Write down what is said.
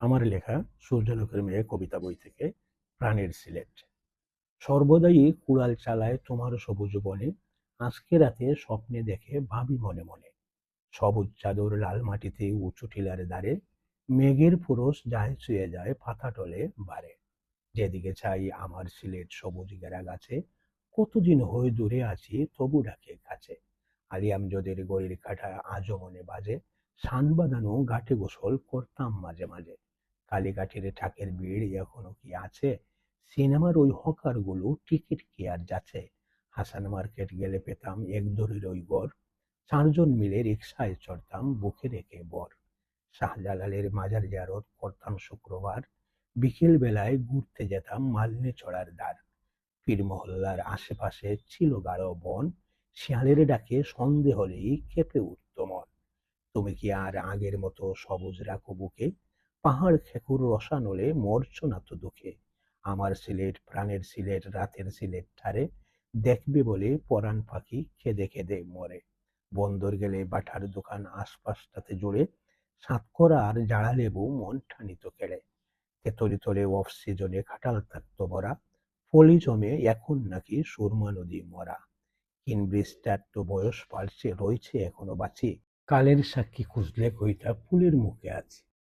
আমার লেখা সূর্যালোকের মেয়ে কবিতা বই থেকে প্রাণের সিলেট। সর্বদাই কুড়াল চালায় তোমার সবুজ বনে, আজকে রাতে স্বপ্নে দেখে ভাবি মনে মনে। সবুজ চাদর লাল মাটিতে উঁচু টিলার দ্বারে, মেঘের পুরস যায় ছুঁয়ে যায় পাতা টলে বারে। যেদিকে চাই আমার সিলেট সবুজ ঘেরা গাছে, কতদিন হয়ে দূরে আছি তবু ডাকে কাছে। আলিয়ামজদের গড়ির কাঠা আজও মনে বাজে, শান বাঁধানো ঘাটে গোসল করতাম মাঝে মাঝে। কালীঘাটের ঠাকের ভিড় এখনো কি আছে? সিনেমার ওই হকার গুলো টিকিট কি আর যাচ্ছে? হাসান মার্কেট গেলে পেতাম এক দড়ির ওই গড়, চারজন মিলে রিক্সায় চড়তাম বুকে রেখে বর। শাহজালালের মাজার জিয়ারত করতাম শুক্রবার, বিকেল বেলায় ঘুরতে যেতাম মালনী চড়ার দ্বার। পীর মহল্লার আশেপাশে ছিল গাঢ় বন, শিয়ালের ডাকে সন্ধে হলেই কেঁপে উঠত মন। তুমি কি আর আগের মতো সবুজ রাখো বুকে? পাহাড় খেকুর রসানলে মরছো না তো দুঃখে? আমার সিলেট প্রাণের সিলেট রাতের সিলেট ঠারে, দেখবে বলে পরাণ পাখি খেদে খেদে মরে। বন্দর গেলে বাটার দোকান আশপাশটাতে জুড়ে, সাতকরা আর জাড়া লেবু মন ঠানিত কেড়ে। তেতলি তলে অফ সিজনে খাটাল থাকতো ভরা, ফলি জমে এখন নাকি সুরমা নদী মরা। কিন ব্রিজটার তো বয়স পাল্টে রয়েছে এখনো বাঁচি, কালের সাক্ষী খুঁজলে কইটা ফুলের মুখে আছে।